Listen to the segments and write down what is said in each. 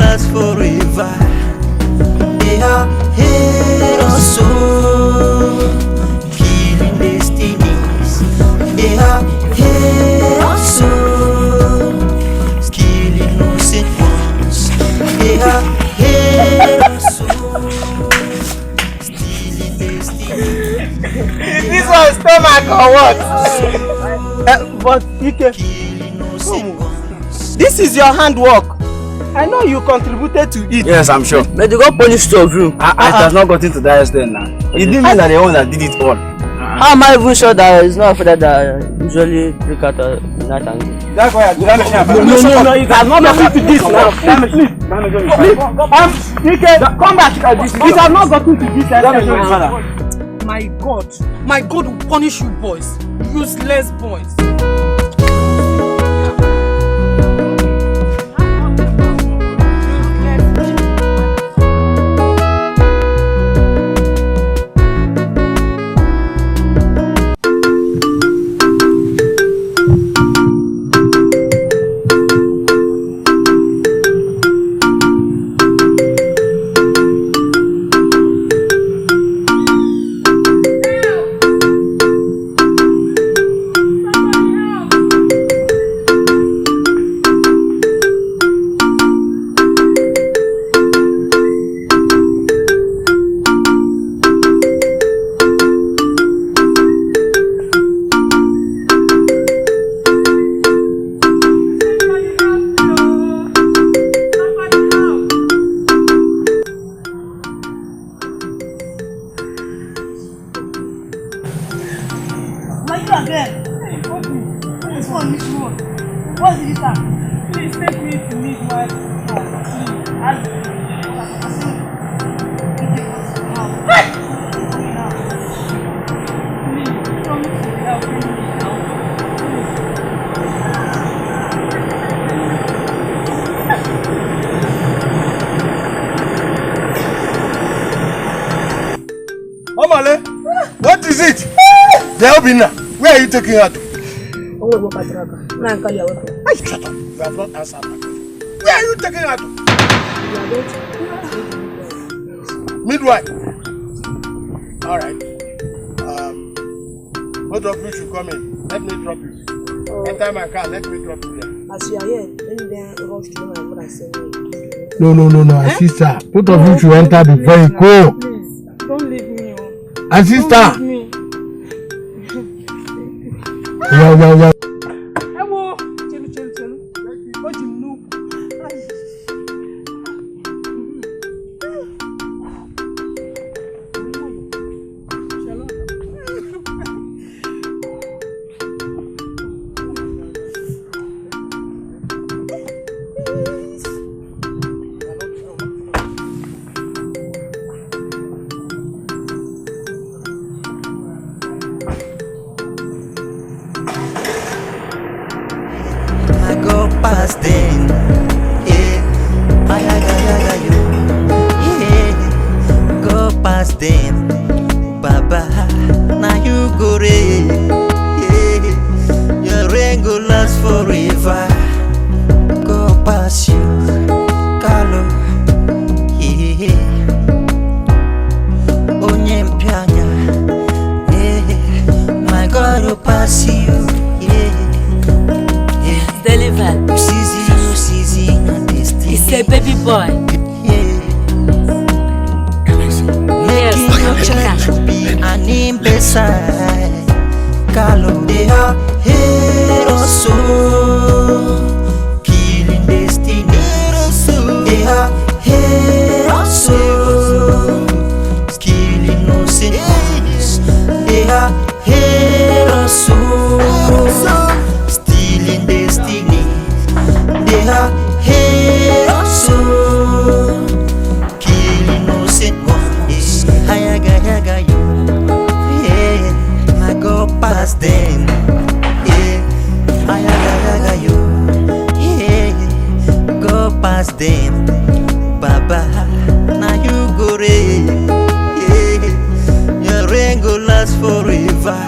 last forever. They are heroes, so killing destinies. They are heroes, so killing innocent ones. They are heroes, so stealing destinies. Is this one stomach or what? But Dikeh, this is your handwork. I know you contributed to it. Yes, I'm sure. But you got punished two of you. It has not gotten to that extent now. It didn't mean that the one that did it all. How am I even sure that it's not for that usually break out a night and that's why I do. No, it has not gotten to this now. Dikeh, come back. It has not gotten to this. My God will punish you boys. Useless boys. What is it? Where are you taking her to? Shut up. You have not answered my question. Where are you taking her to? Midwife. Alright. Both of you should come in. Let me drop you. Enter my car, let me drop you there. As you are here, then rush to my mother and say no, sister. Both of you should enter the vehicle. please, don't leave me. And sister. Don't leave me. Yeah. Past them, go past them, Baba. Now you go your rain go last forever. Go past you, Carlo. Onyempianya, my God will pass you. Deliver. It's a baby boy. Making your child to be an imbecile. Carlo, they are heroes, so killing destiny. They are heroes, so killing innocent ones. They are heroes, so stealing destiny. They are heroes, so killing innocent ones. Hayaga you, yeah. I go past them, yeah. Hayaga you, yeah. Go past them, Baba. Now you go yeah. Your rain go last forever.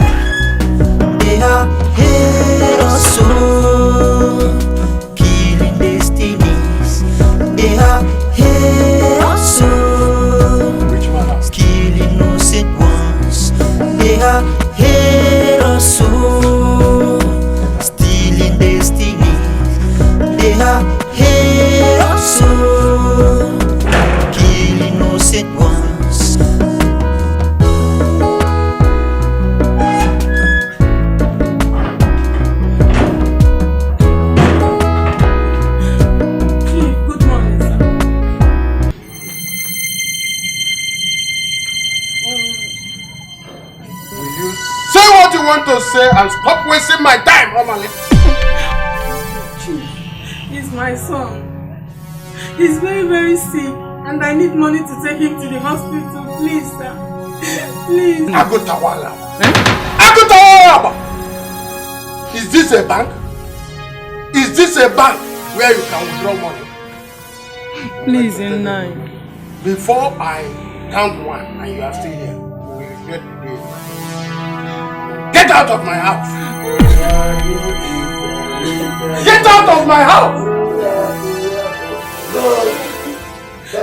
They are heroes, so killing destinies. They are say and stop wasting my time, Omale. He's my son. He's very, very sick. And I need money to take him to the hospital. Please, sir. Please. Agutawala. Agutawala! Is this a bank? Is this a bank where you can withdraw money? Please, in 9. Before I count 1 and you are still here, you will regret the day. Get out of my house! Get out of my house!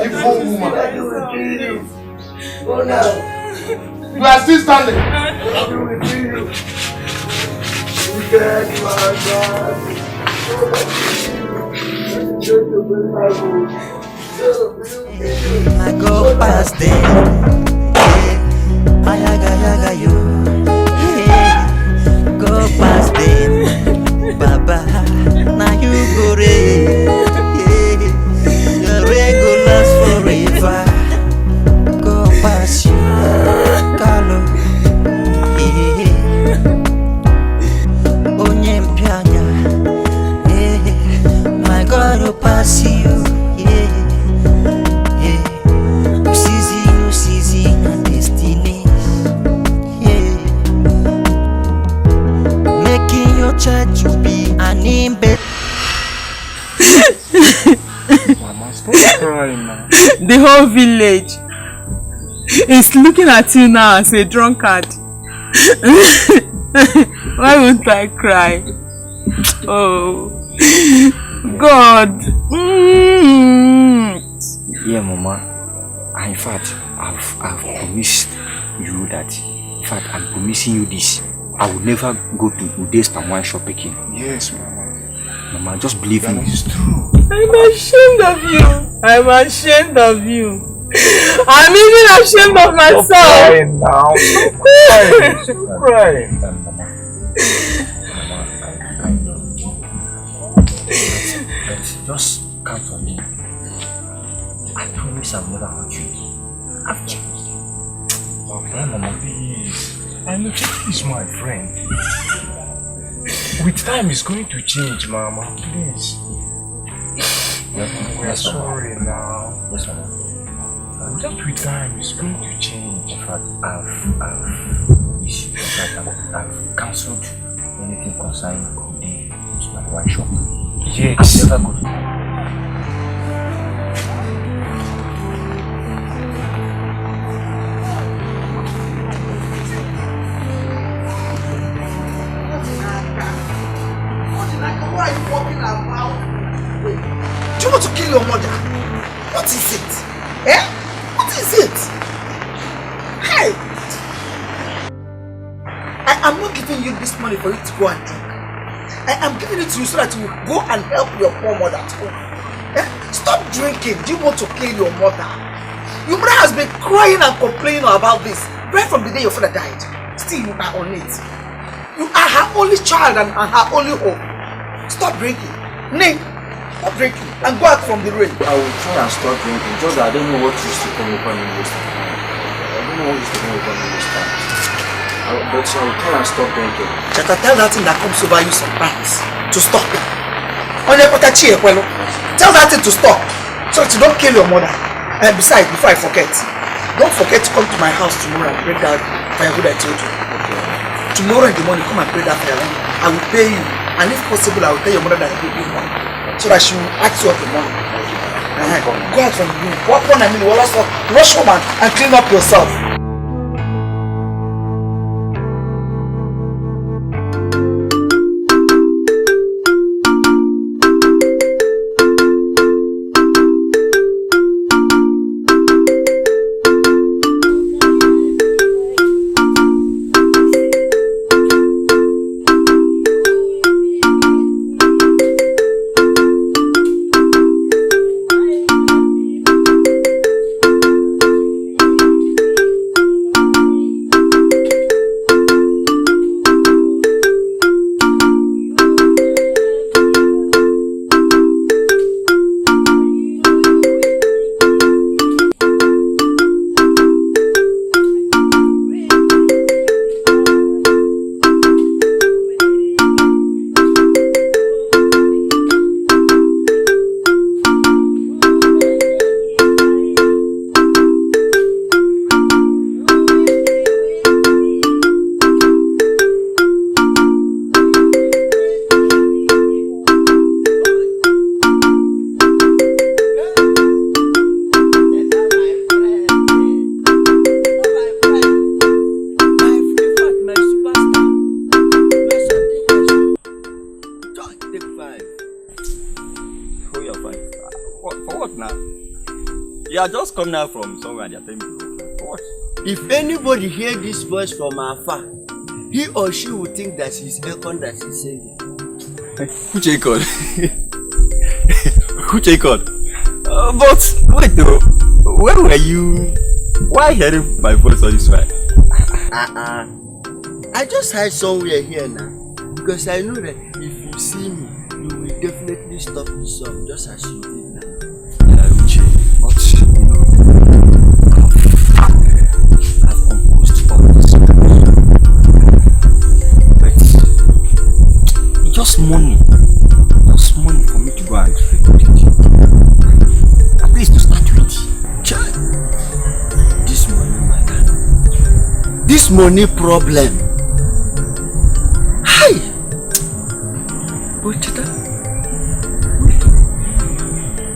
Evil woman. You are still standing. I go past them. Yeah. Ayaga yaga yo. Yeah. Go past them. Baba, now you go re. Yeah. Your rain go last forever. Go past you, Carlo. Yeah. Onyem pianya. Yeah. My God will pass you. Church to be an imbe. Mama, stop crying now. The whole village is looking at you now as a drunkard. Why won't I cry? Oh, God. Yeah, Mama. In fact, I've promised you that. In fact, I'm promising you this. I will never go to Ude's and wine shop again. Yes, Mama. Mama, just believe me. It's true. I'm ashamed of you. I'm ashamed of you. I'm even ashamed of myself. Stop crying now. Stop crying. Mama, I know. But just count on me. I promise I'll never hurt you. I've changed. Okay, Mama, please. I know Chief is my friend. With time, it's going to change, Mama. Please. We're sorry now. Yes, Mama. Just with time, it's going to change. In fact, I've cancelled anything concerning Ude to my wine shop. Yes. I'll never go to Why are you walking around? Wait, do you want to kill your mother? What is it? Eh? What is it? Hey! I am not giving you this money for you to go and drink. I am giving it to you so that you will go and help your poor mother at home. Eh? Stop drinking. Do you want to kill your mother? Your mother has been crying and complaining about this right from the day your father died. Still, you are on it. You are her only child and her only hope. Stop drinking. Nay, stop drinking and go out from the rain. I will try and stop drinking, just that I don't know what used to come upon me this time. I don't know what used to come upon me this time. But I will try and stop drinking. Just tell that thing that comes over you sometimes to stop it. Tell that thing to stop so that you don't kill your mother. And besides, before I forget, don't forget to come to my house tomorrow and break that firewood I told you. Okay. Tomorrow in the morning, come and break that firewood. I will pay you. And if possible, I will tell your mother that I gave you money so that she will ask you of the money. Go out from the room. Walk on, rush home and clean up yourself. now. You are just coming out from somewhere and you're telling me what? If anybody hear this voice from afar, he or she will think that he's Elkon that he's saying. Who check on? Who check on? But wait though, where were you? Why hearing my voice all this while? I just hide somewhere here now because I know that if you see me, you will definitely stop the song just as you did now. Yeah, Uche, but you know, I've composed all this but just money for me to go and record it. At least to start with. This money matter. This money problem. Hi. But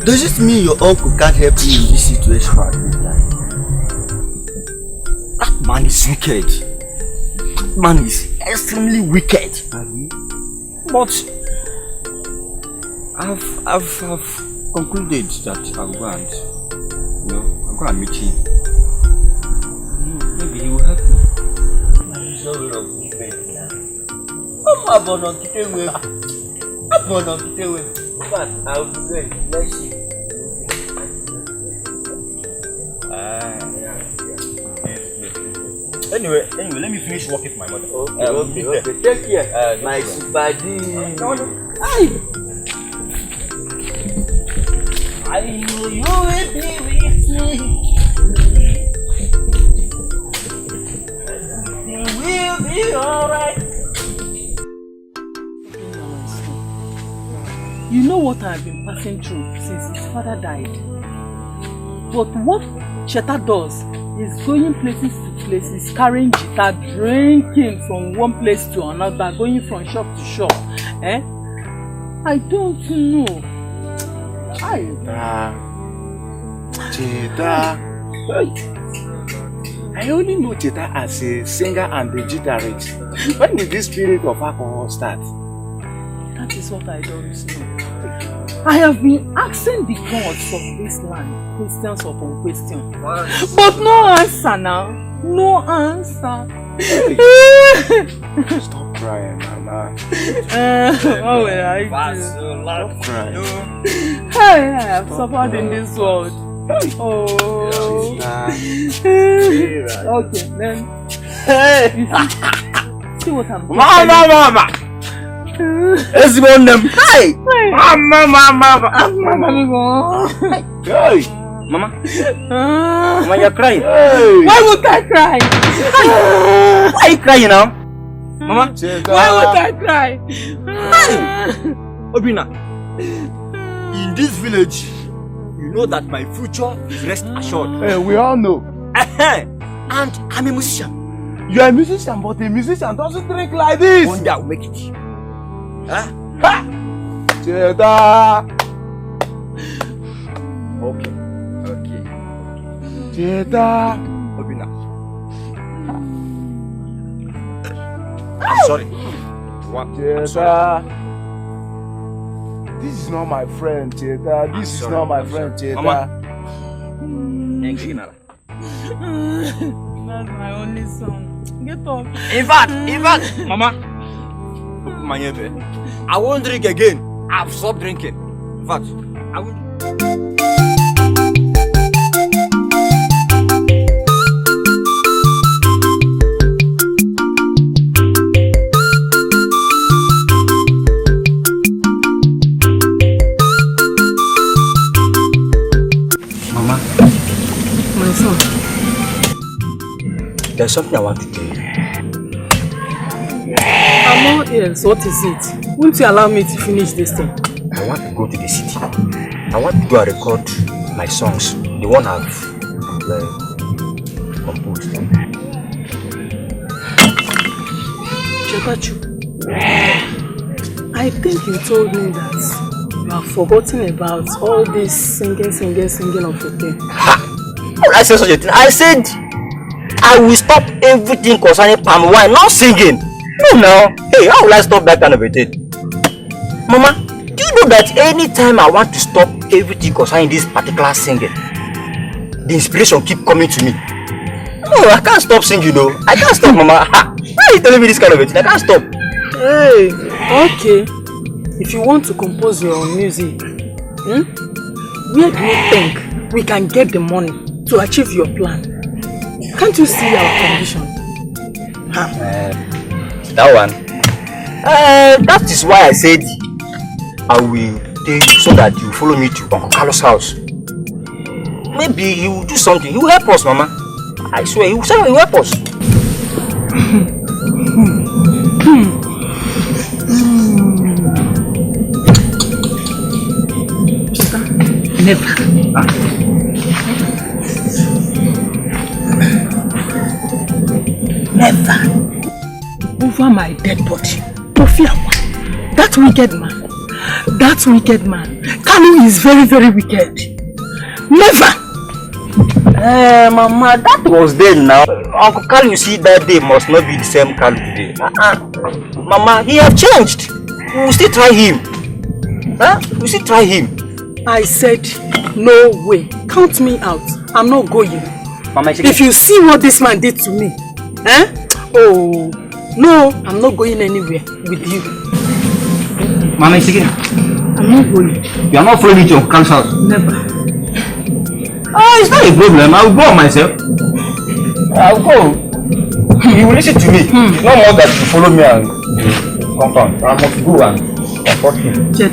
does it mean your uncle can't help you in this situation? That man is wicked. That man is extremely wicked. But I've concluded that I'll go and I'll go and meet him. Maybe he will help me. He's not going to be now. I'm going to get away. But I'll be there. Let's see. Anyway, let me finish working for my mother. Okay. Take care. My buddy. I know you will be with me. Everything will be alright. You know what I've been passing through since his father died. But what Cheta does is going places to places, carrying guitar, drinking from one place to another, going from shop to shop. I don't know. Cheta. I only know Cheta as a singer and a guitarist. When did this spirit of alcohol start? That is what I don't know. I have been asking the gods of this land questions upon questions, but no answer now. No answer. Stop crying, Mama. What will I do? Stop crying. I have suffered in this world. Oh. Okay, then. See what I'm doing. Mama! Let's go on them. Hey! Mama! Hey! Mama, you're crying. Hey. Why would I cry? Why are you crying now? Mama? Why would I cry? Hey! Obina, in this village, you know that my future is rest assured. Hey, we all know. And I'm a musician. You're a musician, but a musician doesn't drink like this. One day I'll make it. Huh? Ha! Cheta! Okay. Cheta! Obina. I'm sorry. What? Cheta! This is not my friend, Cheta. This is not my friend, Cheta. Mama. That's my only son. Get up. In fact, Mama. I won't drink again. I've stopped drinking. In fact, I won't. Mama. My son. There's something I want to tell you. I'm all ears. What is it? Won't you allow me to finish this thing? I want to go to the city. I want to go and record my songs. The one I've composed. Chetachu, I think you told me that you have forgotten about all this singing of the thing. Ha! How did I say such a thing? I said I will stop everything concerning palm wine, not singing. No, now. Hey, how will I stop that kind of a thing? Mama, do you know that anytime I want to stop everything concerning this particular singing, the inspiration keep coming to me. No, I can't stop singing though. I can't stop, Mama. Why are you telling me this kind of a thing? I can't stop. Hey, okay. If you want to compose your own music, where do you think we can get the money to achieve your plan? Can't you see our condition? That one. That is why I said I will take so that you follow me to Uncle Carlos' house. Maybe he will do something. He will help us, Mama. I swear, he will help us. Never. Never. Over my dead body. That wicked man. Kalu is very, very wicked. Never. Mama, that was then now. Uncle Kalu, you see, that day must not be the same Kalu today. Mama, he have changed. We will still try him. We will still try him. I said, no way. Count me out. I'm not going. Mama, if you see what this man did to me, oh, no, I'm not going anywhere with you. Mama, it's again. I'm not going. You are not following me to Uncle Kalu's house? Never. It's not a problem. I will go myself. I will go. You will listen to me. It's not more that you follow me and compound. I must go and support him. You're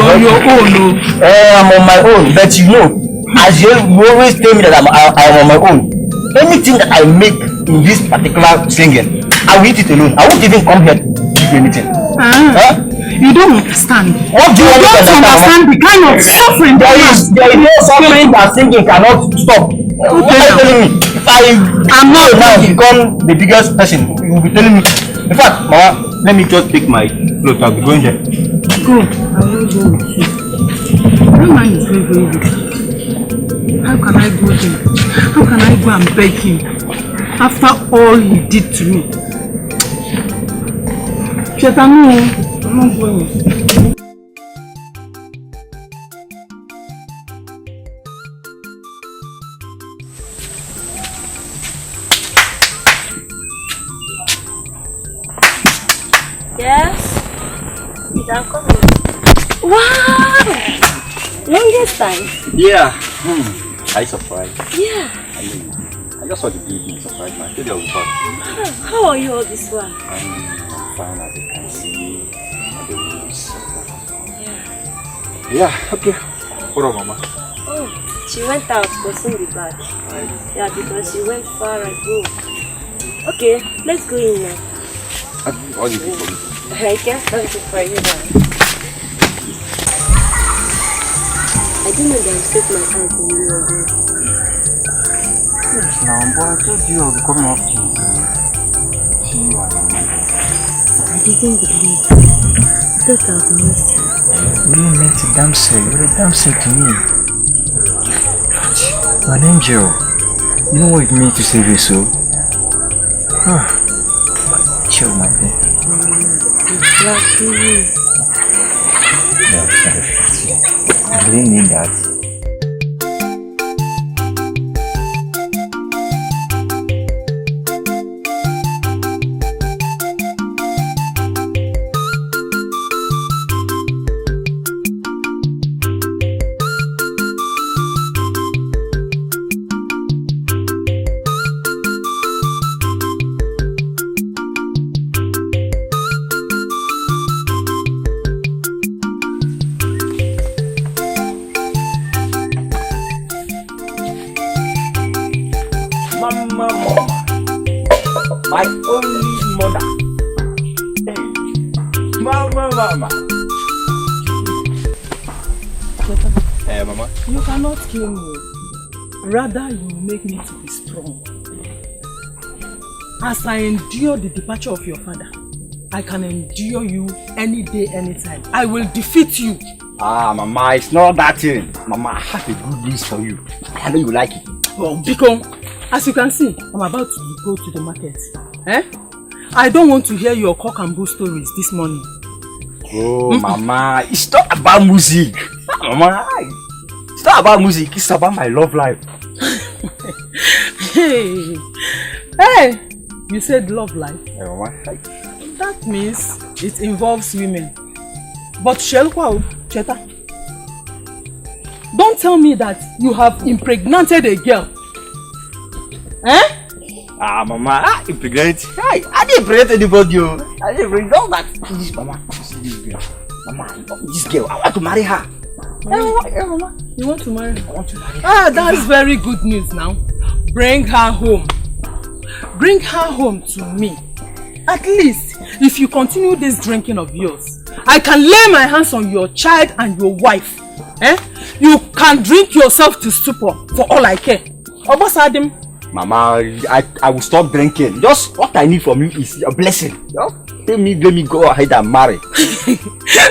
on your own, no? I'm on my own. But you know, as you always tell me that I'm on my own. Anything that I make in this particular singing, I will eat it alone. I won't even come here to give you anything. You don't understand. What do you understand the kind of suffering there is no suffering that singing cannot stop. What are you telling me? If I'm not now become the biggest person, you will be telling me. In fact, Mama, let me just take my clothes. I'll be going there. Go. I will go with you. That man is very, very good. How can I go there? How can I go and beg him after all he did to me? Chetanu, I'm not going. Yes? I'm coming. Wow! Longest time? Yeah. Are you surprised? Yeah. I just want to give you a surprise, man. I told you I will come. How are you all this while? I'm fine, as you can see. The news. Yeah. Yeah, okay. What up, Mama? Oh, she went out, but soon be back. Right. Yeah, because she went far ago. Okay, let's go in now. What do you think for me? I can't stand it for you now. I didn't know that I set my eyes on you again. Yes, now, but I told you I'll be coming up to see you and Mama. I didn't believe it. I thought I would miss you. You meant a damn self. You're a damn self to me. You're an angel. You know what it means to save your soul? Chill, my dear. It's glad to you. Yeah, I really mean that. My only mother. Hey. Mama. Hey, Mama. You cannot kill me. Rather, you make me to be strong. As I endure the departure of your father, I can endure you any day, anytime. I will defeat you. Mama, it's not that thing. Mama, I have a good news for you. I know you like it. Well, because, as you can see, I'm about to go to the market. I don't want to hear your cock and bull stories this morning. Oh, Mama, it's not about music. Mama, it's not about music. It's about my love life. Hey, hey, you said love life. Hey, Mama. That means it involves women. But Shelkwa, Cheta, don't tell me that you have impregnated a girl. Eh? Mama, impregnate. I didn't impregnate anybody. I didn't impregnate all that. Please, Mama, see this girl. Mama, this girl, I want to marry her. Mama, you want to marry her? I want to marry her. Ah, that's very good news now. Bring her home. Bring her home to me. At least, if you continue this drinking of yours, I can lay my hands on your child and your wife. Eh? You can drink yourself to stupor for all I care. Obosadim. Mama, I will stop drinking. Just what I need from you is a blessing. Just let me go ahead and marry.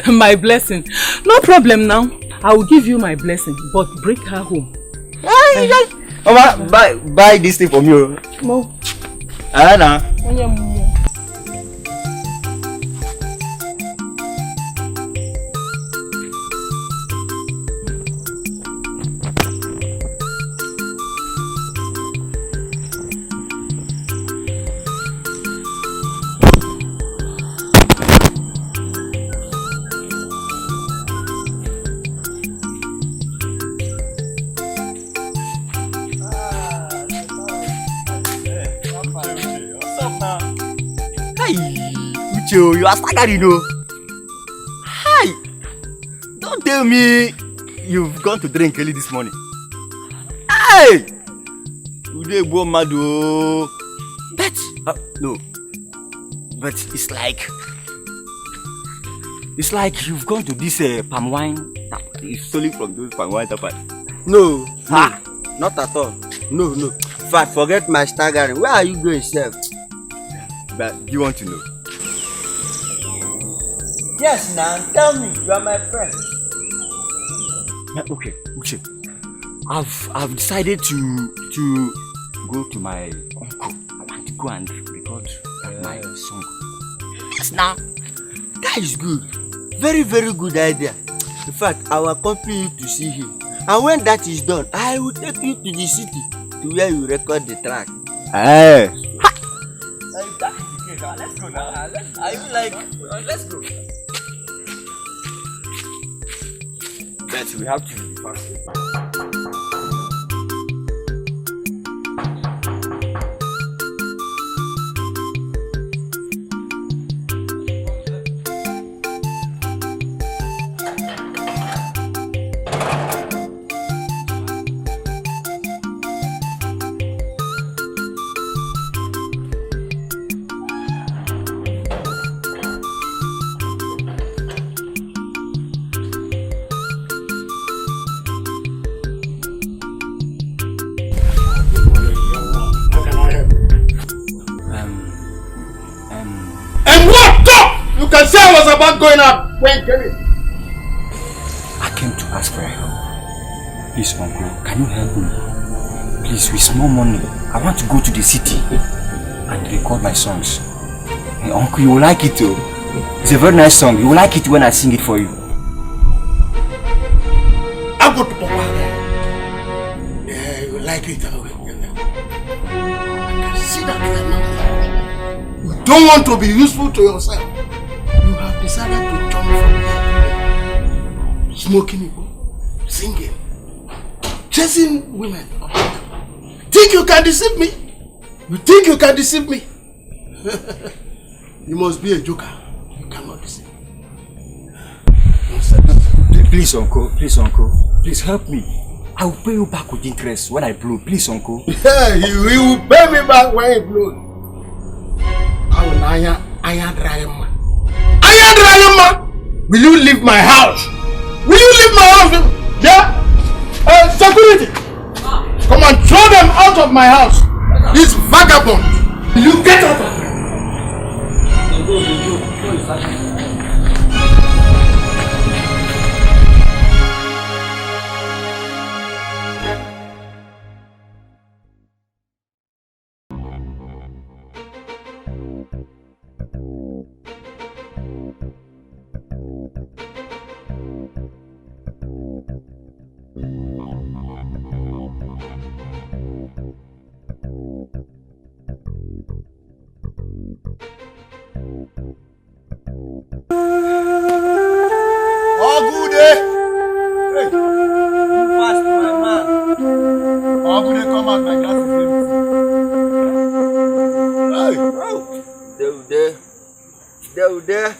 My blessing. No problem now. I will give you my blessing, but bring her home. Mama, buy this thing from you. No. Anna. You are staggering, you know. Hi! Don't tell me you've gone to drink early this morning. Hey! But no. But it's like you've gone to this palm wine tap. It's solely from those palm wine tapas. No, not at all. No. In fact, forget my staggering. Where are you going, sir? But do you want to know? Yes, now tell me. You are my friend. Okay, Uche. I've decided to go to my uncle. I want to go and record my song. Yes, now that is good. Very, very good idea. In fact, I will accompany you to see him. And when that is done, I will take you to the city to where you record the track. Hey. Let's go now. Let's go. But we have to be fast. Say I was about going out. When came in? I came to ask for help. Please, uncle, can you help me? Please, with small money, I want to go to the city and record my songs. Hey, uncle, you will like it too. It's a very nice song. You will like it when I sing it for you. I'll go to Papa. Yeah, you will like it. I can see that you don't want to be useful to yourself. You have decided to jump from here. Smoking Igbo, singing, chasing women. Think you can deceive me? You think you can deceive me? You must be a joker. You cannot deceive me. Please, uncle, please help me. I will pay you back with interest when I blow. Please, uncle. Yeah, you will pay me back when you blow. Will you leave my house? Will you leave my house? Yeah? Security! Come and throw them out of my house. This vagabond. Will you get out of here? Hey! Hey! You fast, my man. How could they come out my glasses empty? Hey! There.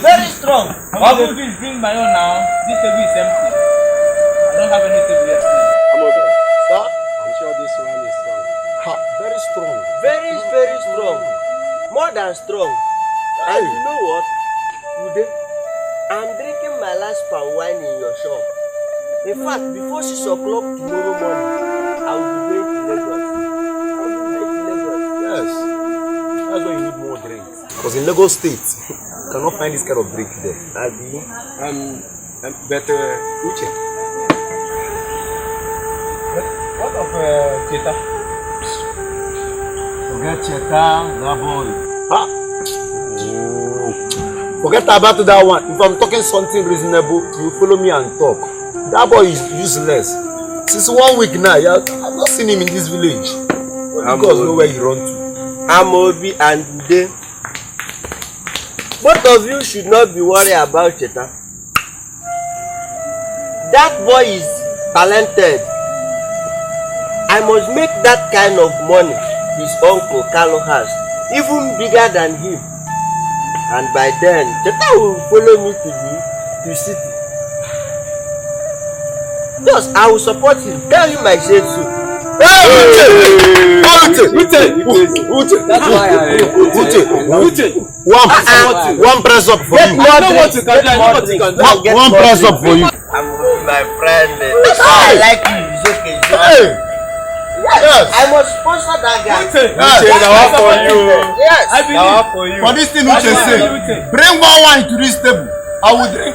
Very strong. Why would you bring my own now? This table is empty. I don't have any table yet. I'm okay. Sir, I'm sure this one is strong. Ha, very strong. Very strong. More than strong. And you know what? Today, I'm drinking my last palm wine in your shop. In fact, before 6 o'clock tomorrow morning, I will be going to Lagos. Yes. That's why you need more drink. Because in Lagos State, you cannot find this kind of drink there. Better Uche. What of Cheta? Forget Cheta, that boy. Ha! Oh. Forget about that one. If I'm talking something reasonable, you follow me and talk. That boy is useless. Since 1 week now, I've not seen him in this village. You guys know where he run to. Amobi and Ude. Both of you should not be worried about Cheta. That boy is talented. I must make that kind of money his uncle Carlo has, even bigger than him. And by then, Cheta will follow me to the city. Just, I will support him. Tell him I said so. Uche! That's why Uche! One press up for you. I know what you can do. I know what you can do. One press up for you. I'm my friend. I like you. It's okay. Yes. I must sponsor that guy. Uche, that one for you. Yes. That one for you. For this thing Uche say, bring one wine to this table. I will drink.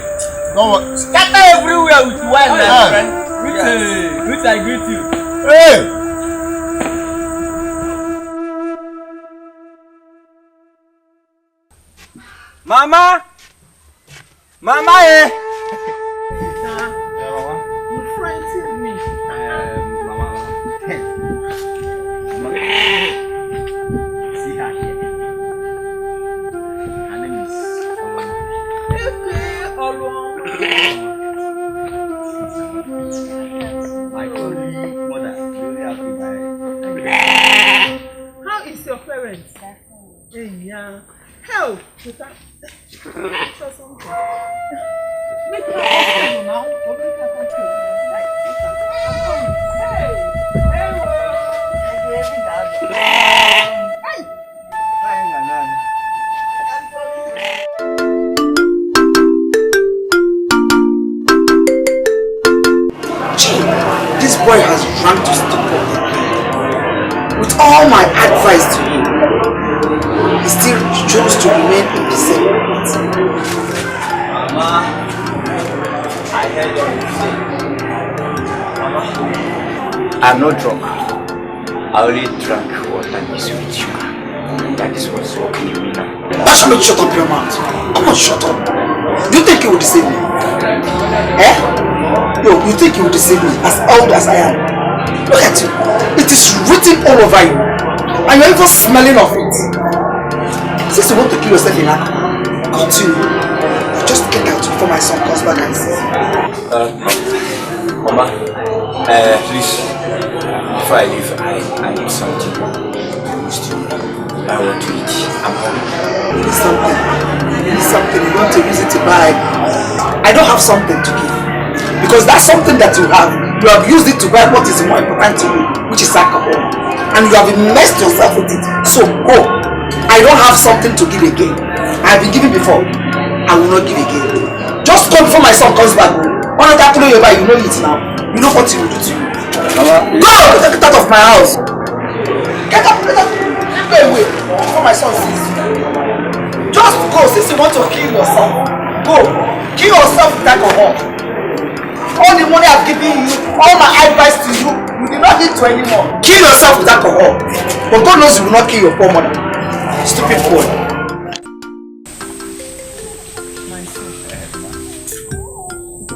Don't worry. Scatter everywhere with wine, my friend. Uche, I greet you. Hey! Mama! Mama, eh? You frighten me. Mama. See her here. Her name is my only mother. Very happy by. How is your parents? Hey, yeah. How? Show something. Make her comfortable now. Or make her comfortable. This boy has run to stop up. With all my advice to him, he still chose to remain in the same place. Mama, I heard what you say. Mama, I'm not drunk. I only drank water mixed with sugar. That is what's working in me now. Actually, shut up your mouth. Come on, shut up. Do you think he will deceive me? Eh? Yo, you think he will deceive me as old as I am? Look at you. It is written all over you. And you're even smelling of it. Since you want to kill yourself in alcohol, continue. Just get out before my son comes back and says. Mama, please, before I leave, I need something. I want to eat. I'm hungry. You need something. You need something. You want to use it to buy. I don't have something to give. Because that's something that you have used it to buy what is more important to you, which is alcohol. And you have immersed yourself with it. So go. I don't have something to give again. I've been giving before. I will not give again. Just come before my son comes back. One of that you know it now. You know what he will do to you. Go! Get out of my house. Get up. Go away before my son sees you. Just go since you want to kill yourself. Go. Kill yourself with alcohol. All the money I've given you, all my advice to you, you did not need to anymore. Kill yourself with alcohol. But God knows you will not kill your poor mother. Stupid boy. My son,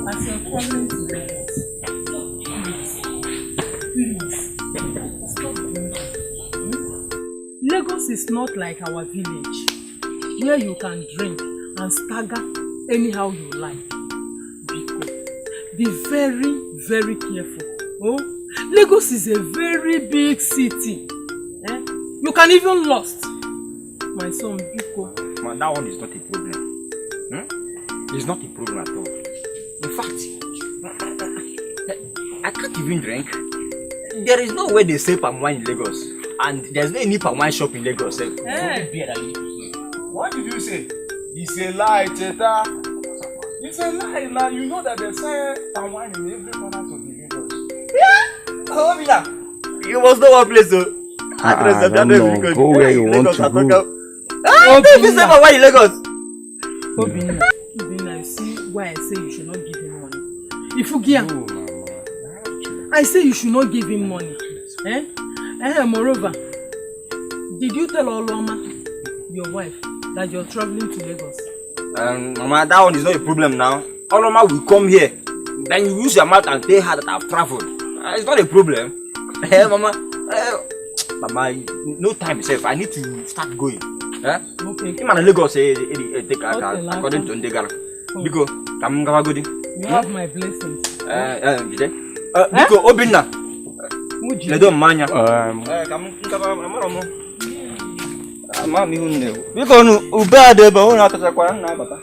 as you're traveling to Lagos, please, stop drinking. Lagos is not like our village, where you can drink and stagger anyhow you like. be very, very careful. Oh, Lagos is a very big city. You can even lost. My son, Biko. Man, that one is not a problem. It's not a problem at all. In fact, I can't even drink. There is no way they sell palm wine in Lagos. And there's no any palm wine shop in Lagos. What did you say? It's a lie, Cheta. It's a lie now. You know that they sell palm wine in every corner of the Lagos. Yeah? Oh, Mina. You must know one place, though. I don't know. Go where you want to go. Oh, you sell palm wine in Lagos. Obina, you see why I say you should not give him money. If you give him, I say you should not give him money. Moreover, did you tell Oloma, your wife, that you're traveling to Lagos? Mama, that one is not a problem now. Oloma will come here. Then you use your mouth and tell her that I've traveled. It's not a problem. Mama, Mama, no time itself. I need to start going. Okay. Him and Lagos take according to Ndegara. Biko, come go. You have my blessings. Biko, Obinna. Ledo manya. Mami hunne. Biko nu ubade ba ona tatakwa na baba.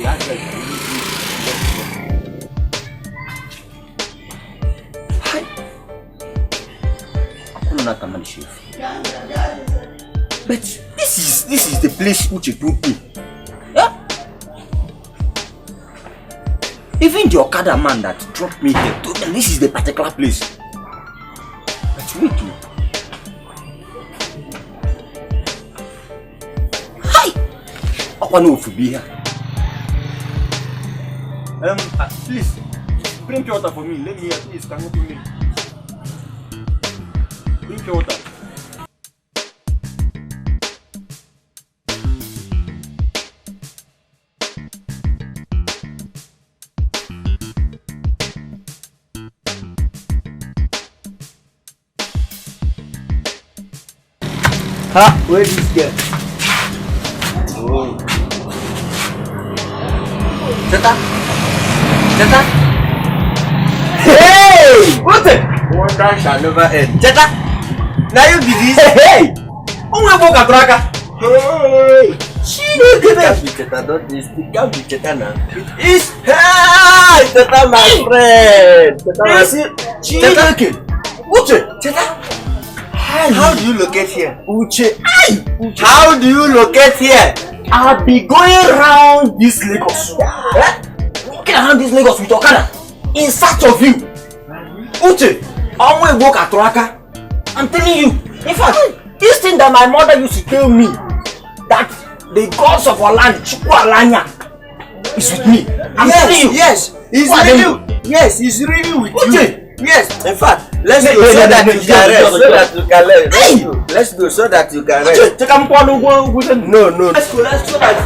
the address. Hi. I'm not a chef. But this is the place Uche took me. Yeah? Even the Okada man that dropped me here told me this is the particular place. But wait. Hi! I want to be here. Please, bring pure water for me. Let me here, please. Can you do me? Bring pure water. Ha! Where is this girl? Oh. Cheta! Cheta! Hey! What the? Wonder shall never end. Cheta! Now you be this? Hey! Oh my God, Katraka! Hey! It can't be Cheta, don't this. It can't be Cheta now. It is. Hey! Cheta, my friend! Cheta, my friend! Cheta! Uche! Cheta! How do you locate here? Uche. How do you locate here? I'll be going around this Lagos. Walking around this Lagos with Okada in search of you. Uche, I'm going to walk at Toraka. I'm telling you. In fact, this thing that my mother used to tell me, that the gods of our land, Chukwalanya, is with me. I'm telling you. Yes, he's really. Yes, he's really with you. Yes, in fact, let's go so that you can rest. So that you can rest. Let's go so that you can rest. No. Let's go so that.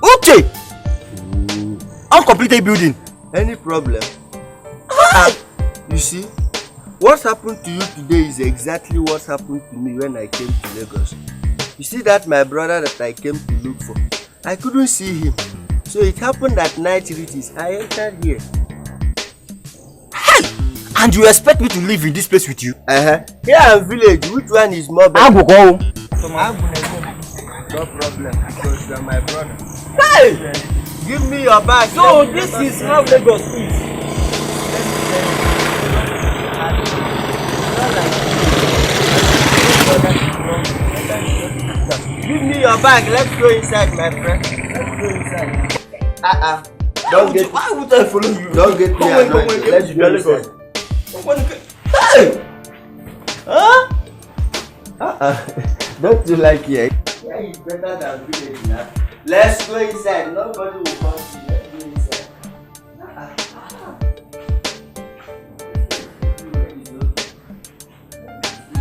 Uche! Uncompleted building. Any problem? You see, what happened to you today is exactly what happened to me when I came to Lagos. You see that my brother that I came to look for, I couldn't see him. So it happened at night reaches. I entered here. Hey! And you expect me to live in this place with you? Here and village, which one is more better? I will go. No problem, because you are my brother. Hey! Give me your bag. So this is how Lagos is. Give me your bag. Let's go inside, my friend. Let's go inside. Don't get. Why would I follow you? Don't get me annoyed. Let's go inside. Hey! Don't you like it? Yeah, it's better than village now. Let's go inside. Nobody will come to you. Let's go inside.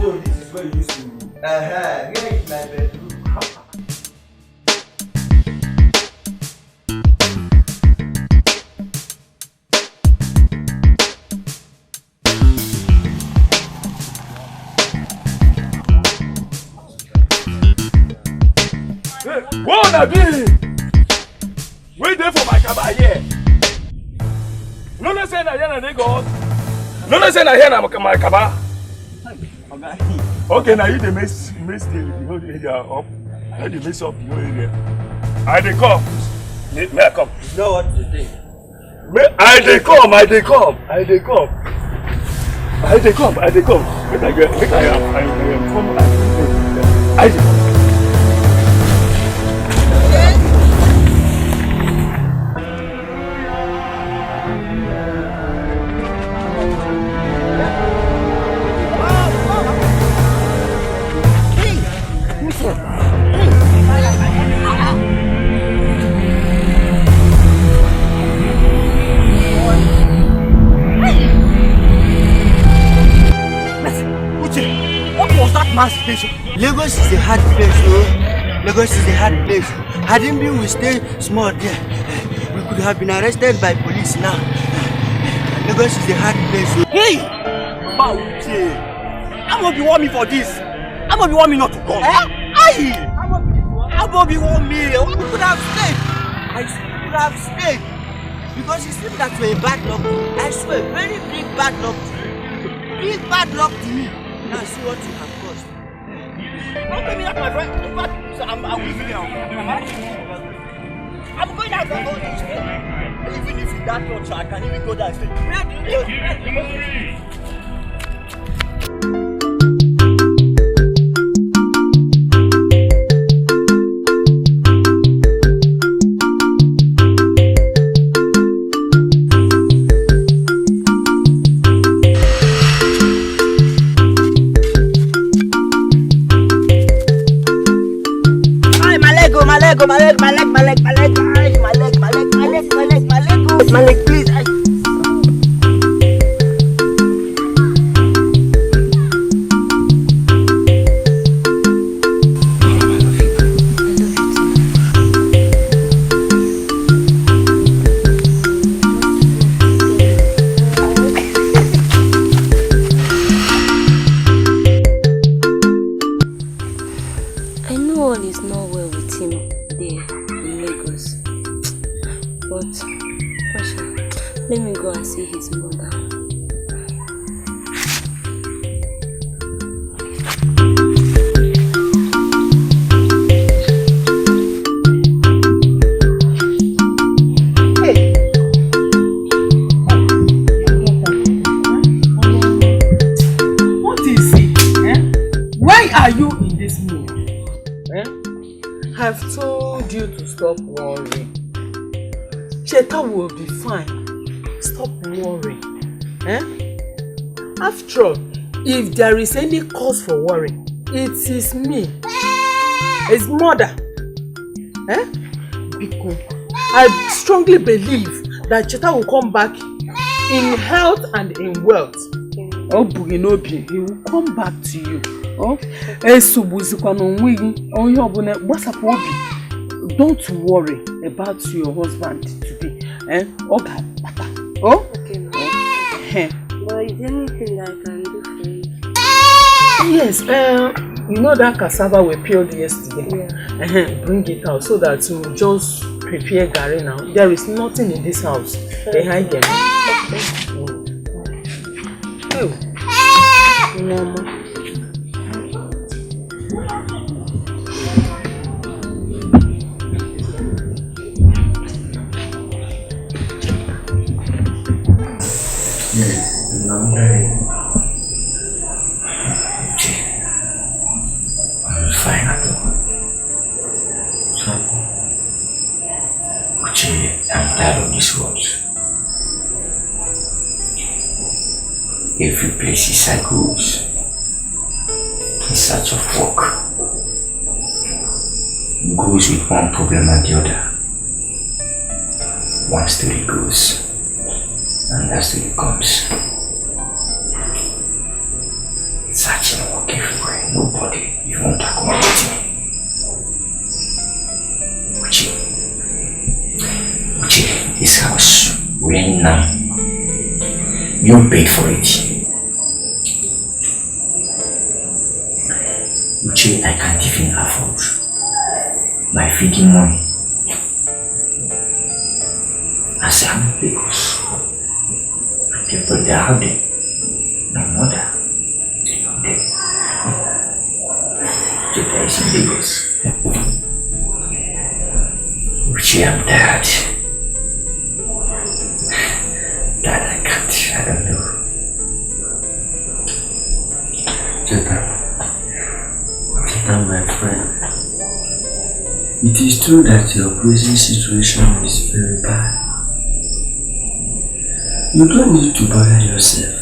So this is where you used to be. Here is my bedroom. Whoa, Nabi! Wait there for my kaba here. No, say na here na they go. No, say na here na my kaba. Okay, now you the mess the whole area up. You the mess up the whole area. I dey come. May I come? You know what to do. I dey come. Make I come. I dey come. Lagos is a hard place, Lagos is a hard place. Hadn't we stay small there, we could have been arrested by police now. Lagos is a hard place. Hey! Bauche! I'm gonna be want me for this. I'm gonna be want me not to come. Aye! I'm gonna be want me. We could have stayed. I could have stayed. Because it seems that we're a bad luck. I swear, very big bad bad luck to you. Give bad luck to me. Now see what you have caused. Don't tell me that, my friend. In fact, I'm with you now. I'm going out and go to stay. Even if it's that much, I can even go down straight. Where do you go? My leg, please. I know all is not well with him there in Lagos, but let me go and see his mother. What is it? Why are you in this mood? I've told you to stop worrying. Cheta will be fine. Stop worrying. After all, if there is any cause for worry, it is me, his mother. Because I strongly believe that Cheta will come back in health and in wealth. Oh, Buginobi, he will come back to you. Don't worry about your husband today. Okay. Oh? Okay, ma'am. But is there anything that I can do for you? Yes, you know that cassava we peeled yesterday? Yeah. Bring it out so that you just prepare garri now. There is nothing in this house behind them. Oh. Mama. I'm fine at all. So, I'm tired of this world. Every places I go in search of work goes with one problem and the other. One story goes, and that story comes. Searching work everywhere, nobody even want to accommodate me. Uche, this house, rent now. You paid for it. Uche, I can't even afford my feeding money. As I'm in Lagos, my people they are out there. My mother, they are there. Jetta is in Lagos. Uche, I'm tired. Dad, I can't. I don't know. Jetta, my friend, it is true that your present situation is very bad. You don't need to bother yourself.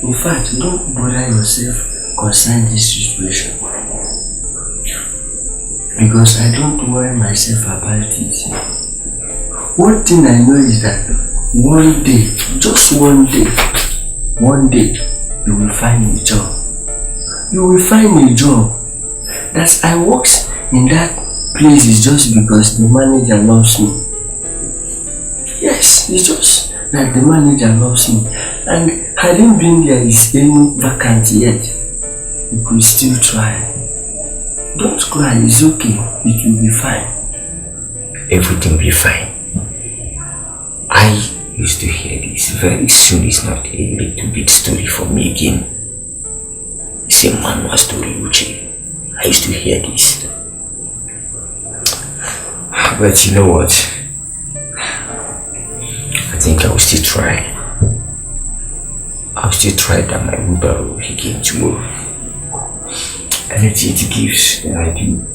In fact, don't bother yourself concerning this situation. Because I don't worry myself about it. One thing I know is that one day, just one day, you will find a job. You will find a job. That I work in that place is just because the manager loves me. Yes, it's just that the manager loves me. And hadn't been there is any vacant yet, you could still try. Don't cry, it's okay. It will be fine. Everything will be fine. I used to hear this. Very soon it's not a little bit story for me again. It's a manual story, Uche. I used to hear this. But you know what? I think I will still try. I'll still try that my wheelbarrow again tomorrow. Anything it gives, then I do.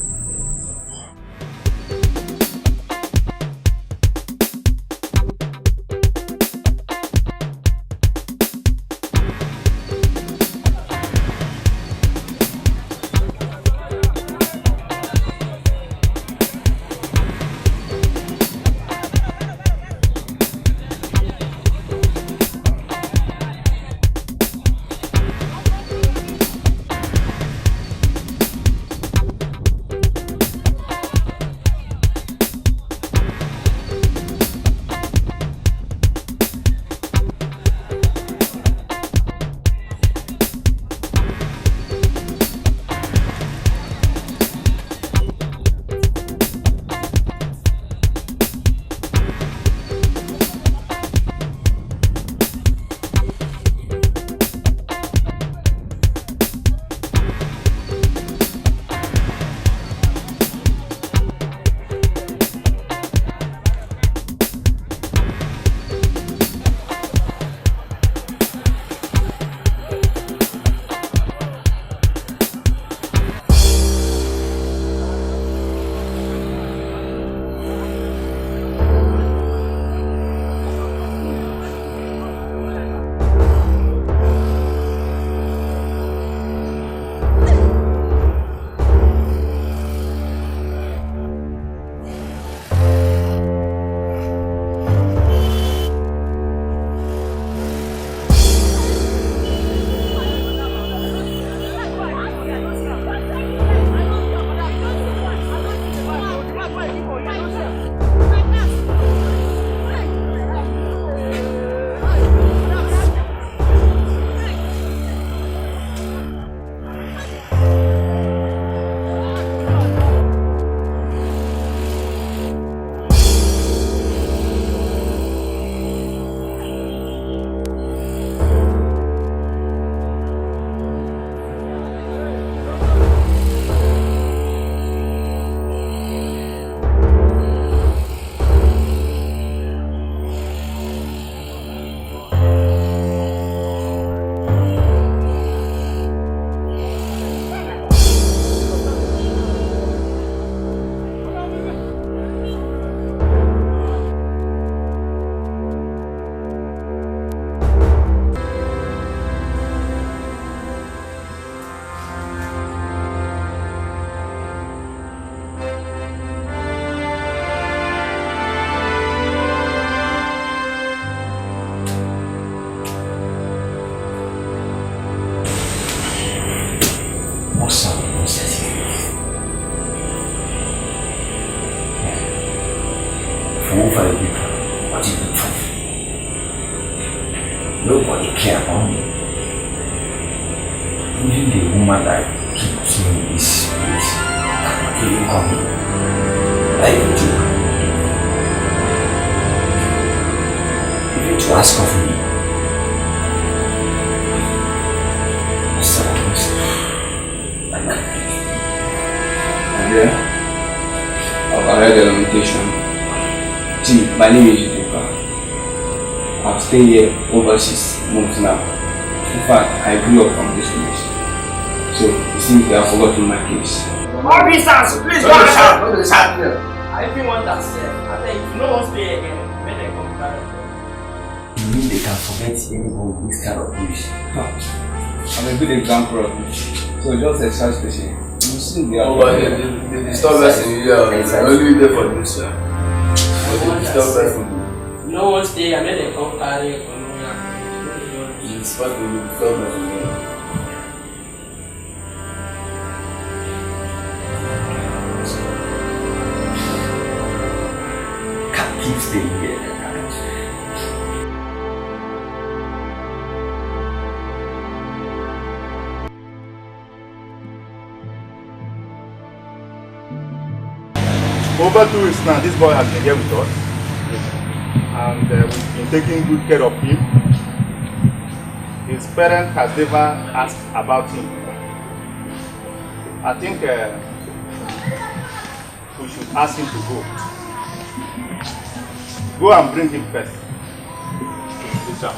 Nobody care about me. Even the woman that keeps me in this place can't even call me. I even joke. Even to ask of me. So, I can't believe it. Yeah, I've heard the limitation. See, my name is Dikeh. I've stayed here over 6 months now. In fact, I grew up from this place. So, it seems they have forgotten my case. Officers, please go and What is happening? I even want that step. I think if no one stay again, when they come back. You mean they can forget anyone with this kind of news? I'm a good example of it. So, just a such person. You see, they are. The disturbance in here, only there for this, sir. The disturbance. No one stay, and then they come carry it from It's part of the disturbance in here. Can't keep staying here. Over 2 weeks now, this boy has been here with us. and we've been taking good care of him. His parent has never asked about him. I think we should ask him to go. Go and bring him first. Yes, sir.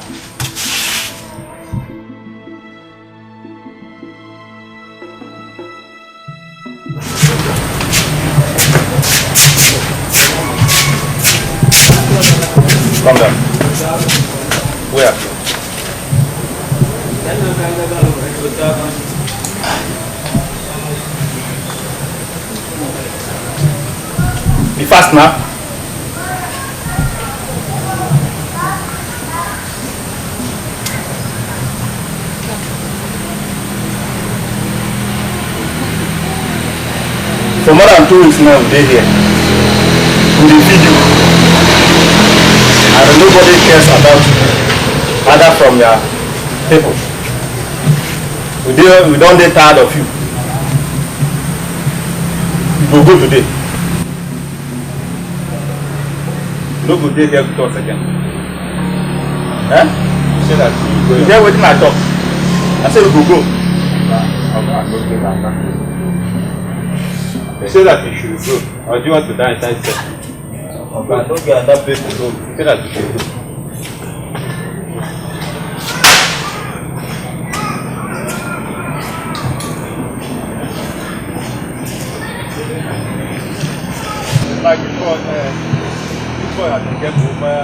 Come down. Where? Be fast now. For more than 2 weeks now, they're here. We dey feed you. And nobody cares about you, other from your people. We don't get tired of you. You go go today. No go dey here with us again. Eh? You say that you go. You hear wetin I talk? I say we go go. You say that you should go. Or do you want to die inside cell? Okay, I don't get that place to go. You say that you should go. Like before, before I can get over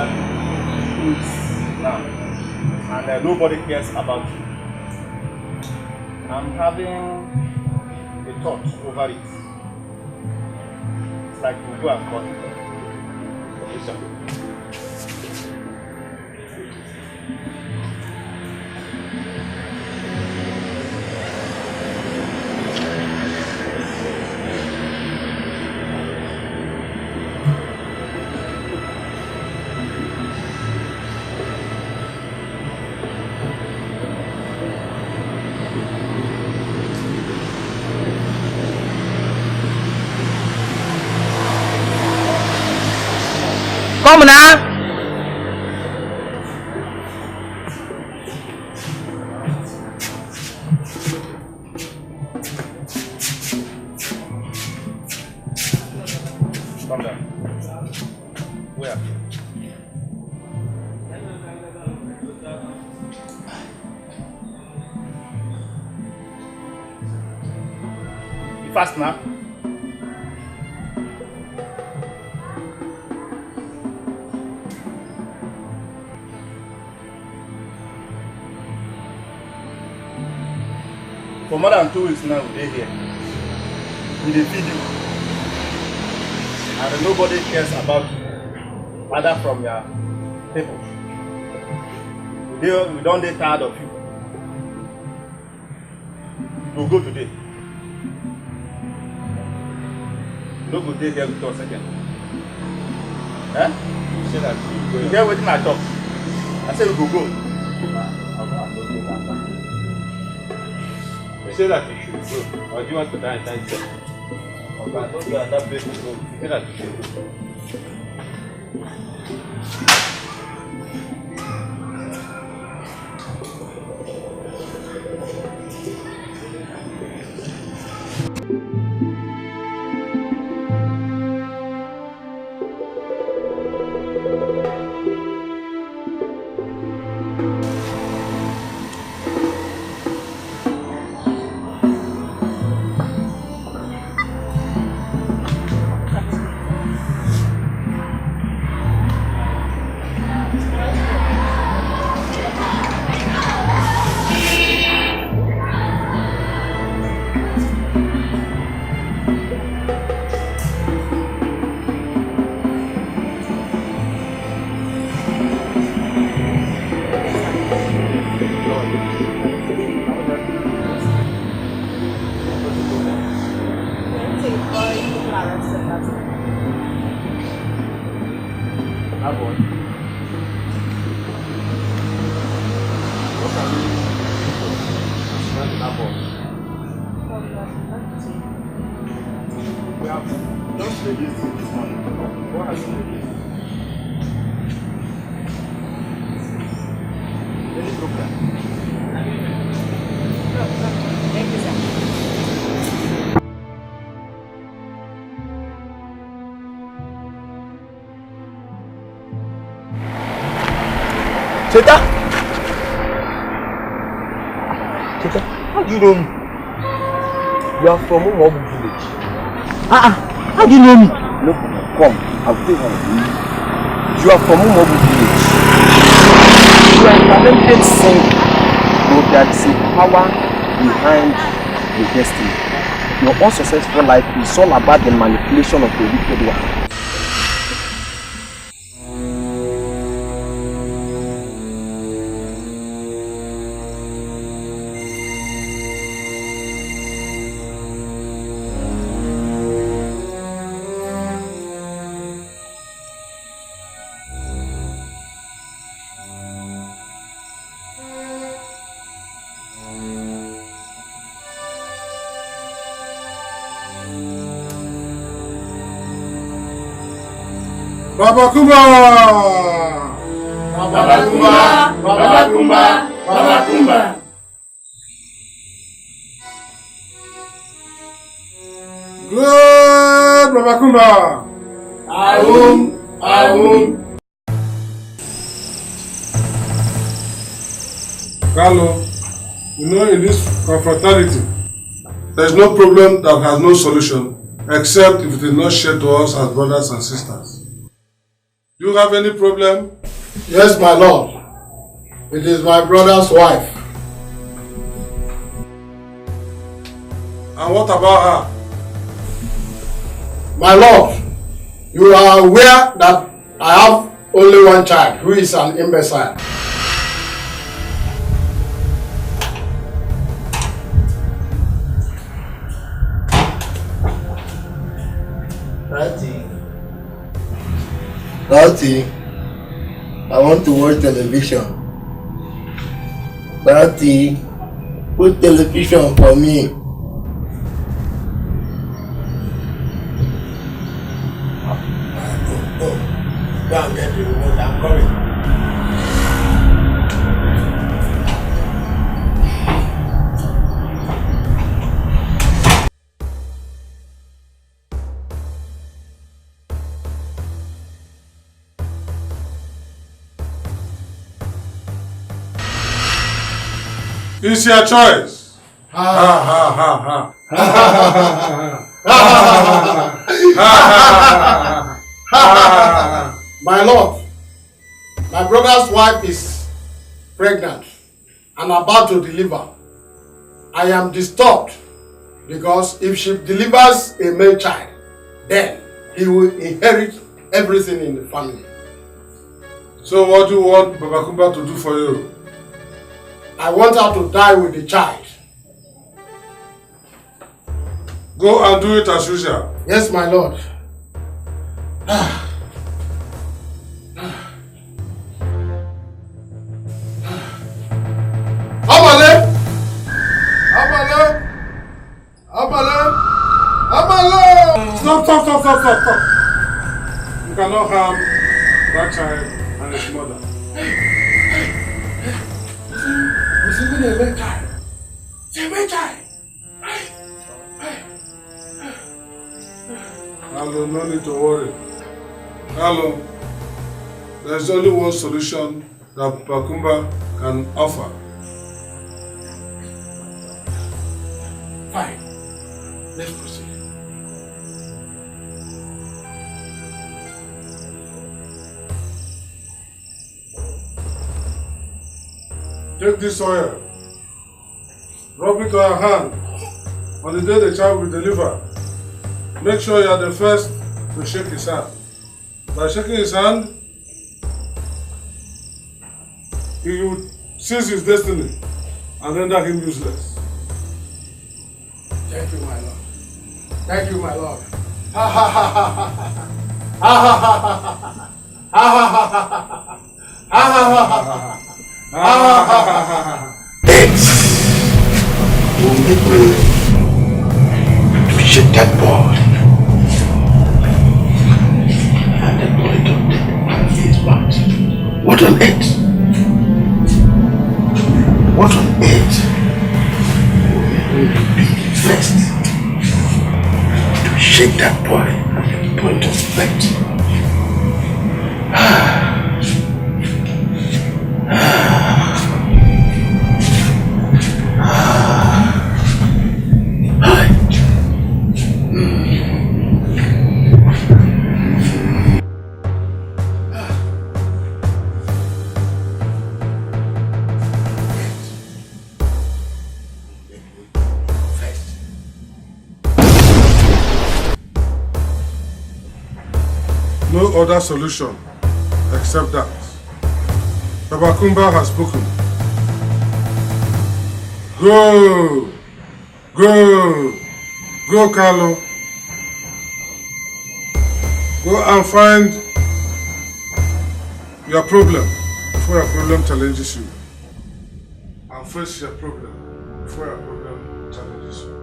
fruits now, and nobody cares about you. I'm having a thought over it. It's like we go and cut it. Yes, sir. Come now. Come down. Where? Be fast now. For more than 2 weeks now, we're here. We dey feed you. And nobody cares about you, other from your people. We don't get tired of you. We'll go today. No go dey here with us again. Eh? You say that you go. You hear wetin I talk? I say we go go. You say that you should go. Or do you want to die inside cell? Okay, I don't get that place to go. You say that you should go. problem. Thank you, sir. Cheta! Cheta, how do you know me? You are from Umobu village. How do you know me? No problem, come, I'll tell you how to know. You are from Umobu village. You are a talented singer, but there is a power behind your destiny. Your unsuccessful life is all about the manipulation of the wicked one. Baba Kumba! Baba Kumba! Baba Kumba! Baba Kumba! Good Baba Kumba! Ahum! Ahum! Carlo, you know in this confraternity, there is no problem that has no solution except if it is not shared to us as brothers and sisters. Do you have any problem? Yes, my lord. It is my brother's wife. And what about her? My lord, you are aware that I have only one child who is an imbecile. Daddy, I want to watch television. Daddy, put television for me. Go and get the remote, I'm coming. It's your choice. Ha ha ha ha. My lord, my brother's wife is pregnant and about to deliver. I am disturbed because if she delivers a male child, then he will inherit everything in the family. So what do you want Baba Kumba to do for you? I want her to die with the child. Go and do it as usual. Yes, my lord. Amale! Amale! Amale! Amale! Stop! You cannot harm that child and his mother. It's even a male child. It's a male child. Carlo, no need to worry. Carlo, there's only one solution that Baba Kumba can offer. Fine. Let's proceed. Take this oil, rub it on your hand. On the day the child will deliver, make sure you are the first to shake his hand. By shaking his hand, he will seize his destiny and render him useless. Thank you, my lord. Thank you, my lord. Ha ha ha ha ha ha ha ha ha ha ha ha. Will make me reach a dead boy. And the boy don't take his part. What on earth? Out of 8, we will be first to shake that boy and point of flight. No other solution except that. Babakumba has spoken. Go! Go! Go, Carlo. Go and find your problem before your problem challenges you. And face your problem before your problem challenges you.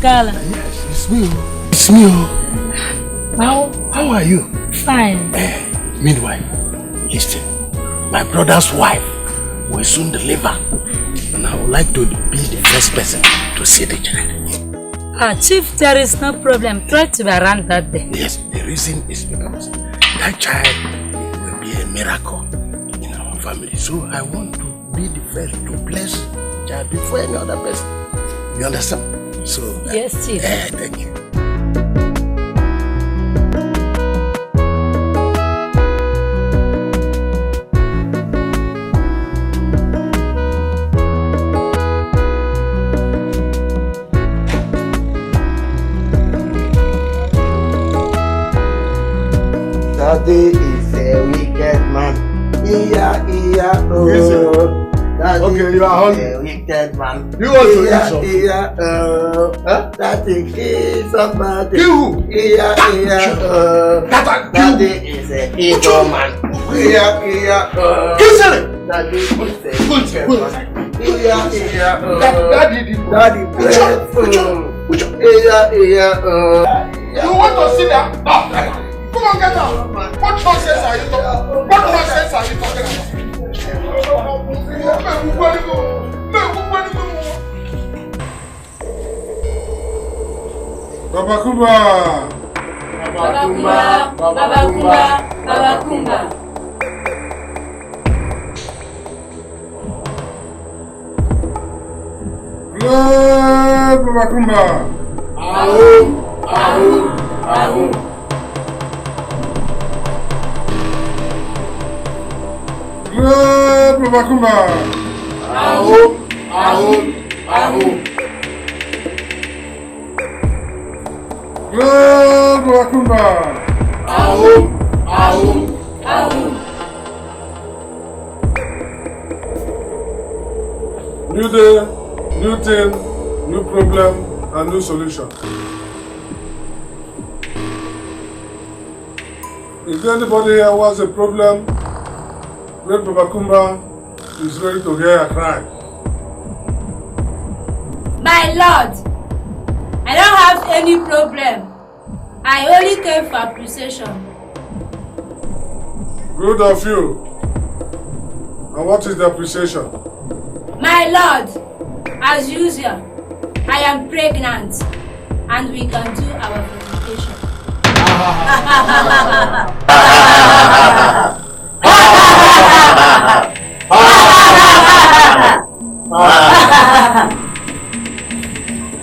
Gala. Yes, it's me. It's me. How are you? Fine. Meanwhile, listen. My brother's wife will soon deliver, and I would like to be the first person to see the child. Chief, there is no problem. Try to be around that day. Yes, the reason is because that child will be a miracle in our family. So I want to be the first to bless the child before any other person. You understand? So, yes, Chief. Thank you. Daddy is a wicked man. Oh. Daddy okay, you are hungry. Wicked man. You want to eat something? Daddy kill somebody. Kill who? Daddy is a evil man. Kill Sally. Daddy is a wicked man. Daddy You want to sit down? Come on, get out. What nonsense are you talking about? What nonsense are you talking about? Babakumba! Babakumba! Babakumba! Babakumba! Good, Babakumba! Ahum! Ahum! Ahum! Good, Babakumba! Ahum! Ahum! Ahum! Good, Babakumba! Ahum! Ahum! Ahum! New day, new thing, new problem, and new solution. If anybody here wants a problem, Great Babakumba is ready to hear a cry. My lord, I don't have any problem. I only came for appreciation. Good of you. And what is the appreciation? My lord, as usual, I am pregnant and we can do our verification.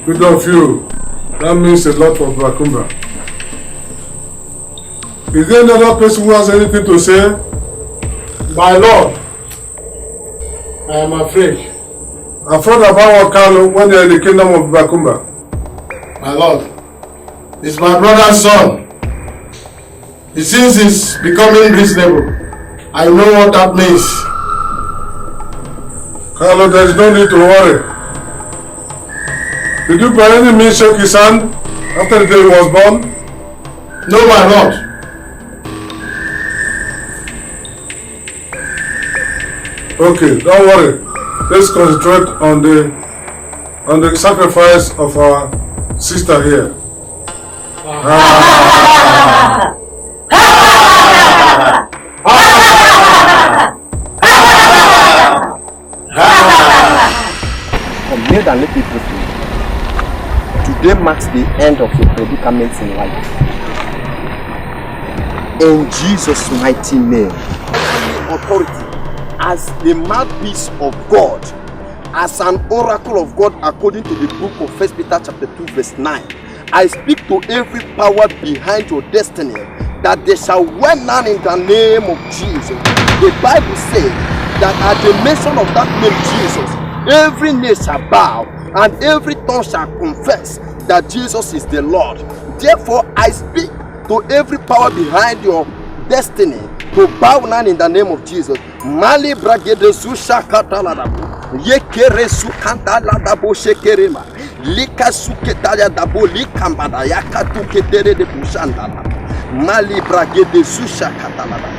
Good of you. That means a lot for Babakumba. Is there another person who has anything to say? My lord, I am afraid. Afraid about what, Carlo, when you're in the kingdom of Babakumba? My lord, it's my brother's son. He seems he's becoming reasonable. I know what that means. Carlo, there is no need to worry. Did you by any means shake his hand after the day he was born? No, my lord. Okay, don't worry. Let's concentrate on the sacrifice of our sister here. Kneel and let me pray for you. Today marks the end of your predicaments in life. In Jesus' mighty name, authority as the mouthpiece of God, as an oracle of God according to the book of 1 Peter chapter 2 verse 9, I speak to every power behind your destiny that they shall wear none in the name of Jesus. The Bible says that at the mention of that name Jesus, every knee shall bow and every tongue shall confess that Jesus is the Lord. Therefore, I speak to every power behind your destiny to bow down in the name of Jesus. Mali bragede susha kataladabo yekere sukantaladabo shekerema lika suketaya dabo likambada yakatu ketere de bushanda mali bragede susha kataladabo.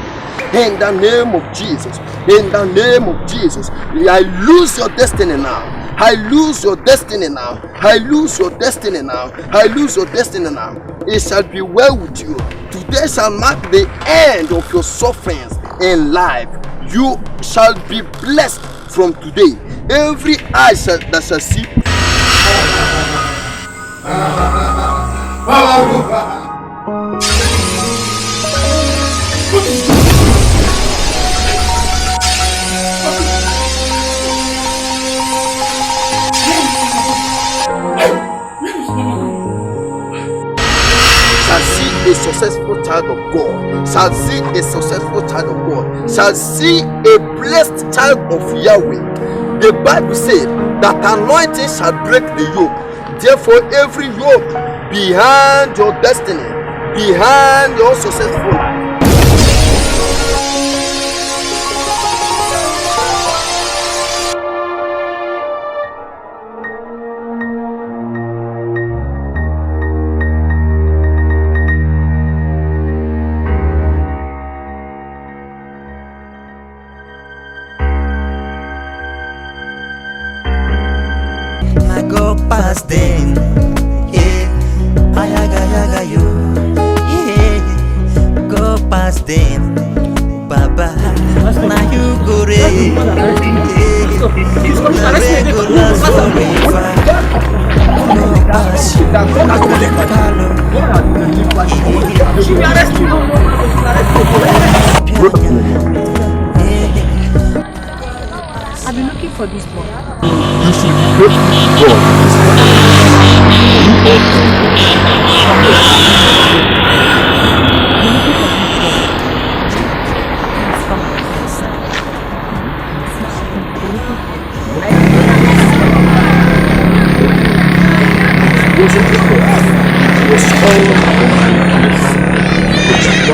In the name of Jesus, in the name of Jesus, I lose your destiny now. I lose your destiny now. I lose your destiny now. I lose your destiny now. It shall be well with you. Today shall mark the end of your sufferings in life. You shall be blessed from today. Every eye that shall see. A successful child of God, shall see a successful child of God, shall see a blessed child of Yahweh. The Bible said that anointing shall break the yoke. Therefore, every yoke behind your destiny, behind your successful life, past them, yeah, ayaga yaga yo, yeah, go past them, Baba, now you go re, yeah, go last forever, go past you, I've been looking for this boy. you should pray to God.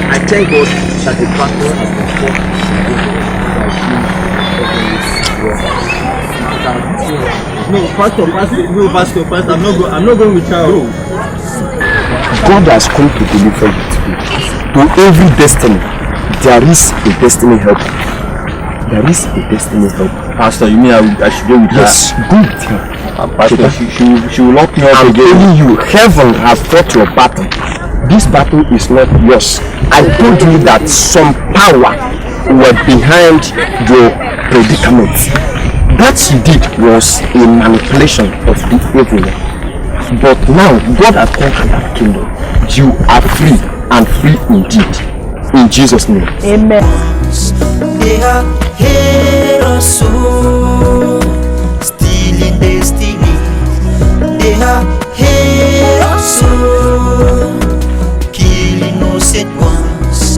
I thank God that the battle has been fought. No, pastor, I'm not going with you. God has come to deliver you today. To every destiny, there is a destiny help. There is a destiny help. Pastor, you mean I should go with her? Yes, go with her. Pastor, she will lock me up I'm again. telling you, heaven has fought your battle. This battle is not yours. I told you that some power were behind your predicament. That you did was a manipulation of the evil. But now God has conquered that kingdom. You are free and free indeed. In Jesus' name. Amen. They are heroes, still in destiny. They are heroes, killing innocent ones.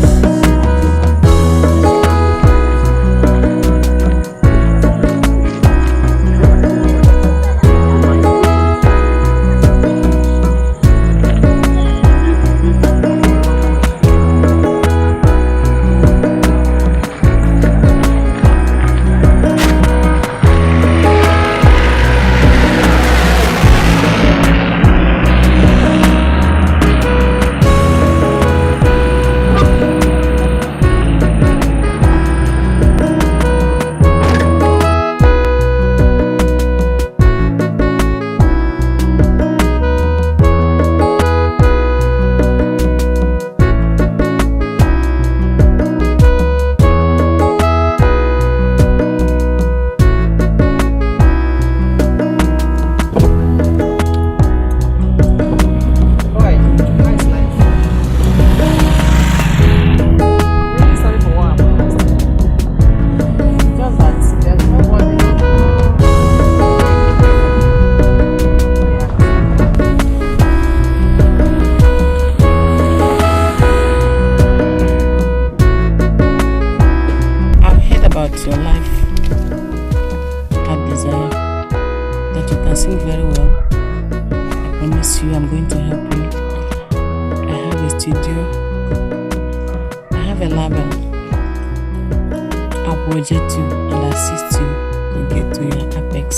budget you and assist you to get to your apex.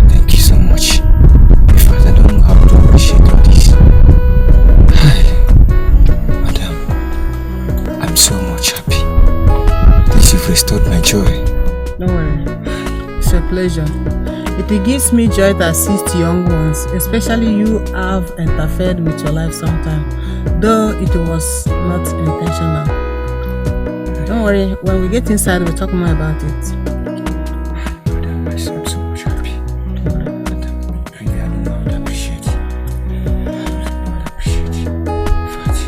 Thank you so much. In fact, I don't know how to appreciate all this. Madam, I'm so much happy. Please, you've restored my joy. Don't worry, it's a pleasure. It gives me joy to assist young ones, especially you have interfered with your life sometime, though it was not intentional. Don't worry, when we get inside, we'll talk more about it. Madam, I'm so much happy. Madam, really, I don't know how to appreciate it. In fact,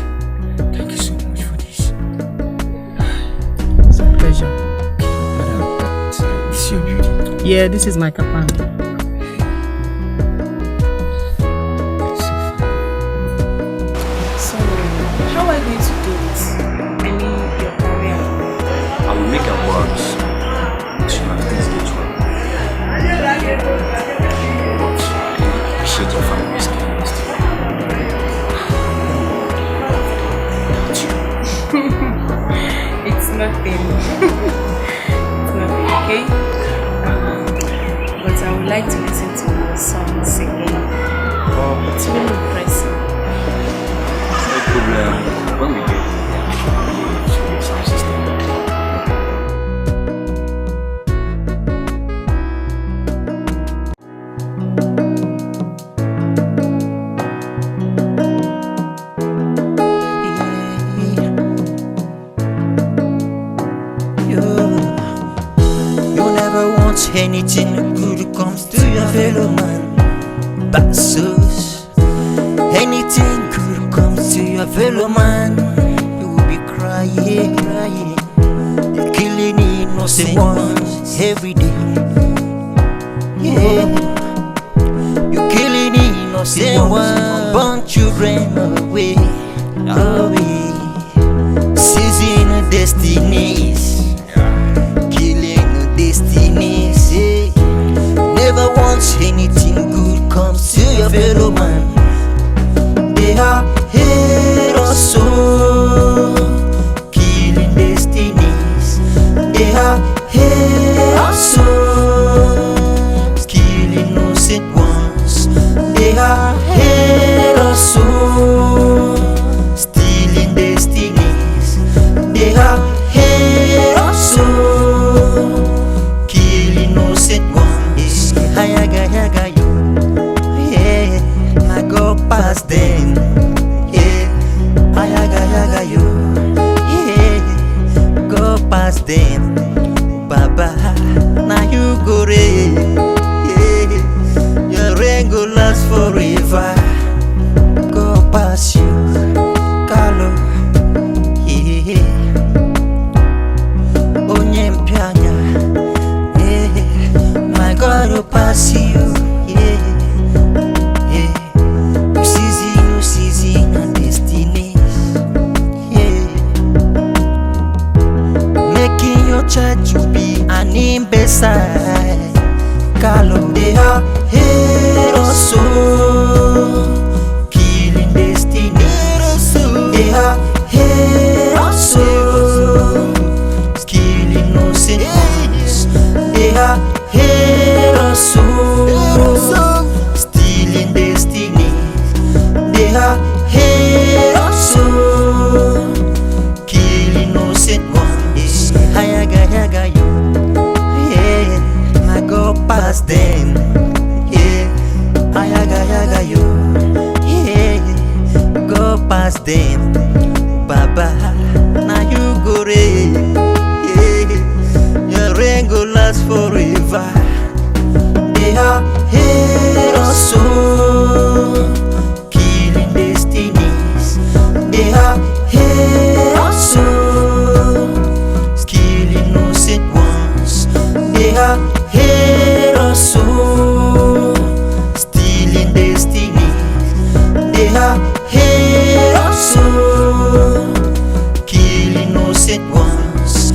thank you so much for this. It's a pleasure. Madam, this is your beauty. Yeah, this is my kapan. So, how are you going to do it? I mean, your career. I will make a words to my things get well. But I appreciate your family's kindness. It's nothing. It's nothing, okay? But I would like to listen to your songs again. It's really impressive. No problem. When we get the sound system. You never want anything good comes to your fellow man. Bassos. Anything good comes to your fellow man. You will be crying, crying. You're killing innocent ones every day. Yeah. You're killing innocent ones. Born children away, away. Seizing destinies. Destinies, eh? Never want anything good comes to your fellow man. They are heroes, so killing destinies. They are heroes, so killing innocent ones. They are heroes, so stealing destinies. They are heroes, so innocent ones. Yaga you. Yeah, I go past them. Yeah, yaga you. Yeah, go past them. Baba, now you go rain. Yeah, your rain go last forever. Go past you, Carlo. Yeah, Onyem Pianya. God will pass you, yeah, yeah. You season and destinies, yeah. Making your child to be an imbecile. Carlo, they are heroes, so killing destinies. They are heroes, so killing innocent ones. They are heroes, so stealing destinies. They are heroes, so killing innocent ones. Yaga you. Yeah, I go past them. Yeah, yaga you. Yeah, go past them. Baba, now you go rain. Yeah, your rain go last forever. They are heroes, so killing destinies. They are heroes, so killing innocent ones. They are heroes, so stealing destinies. They are heroes, so killing innocent ones.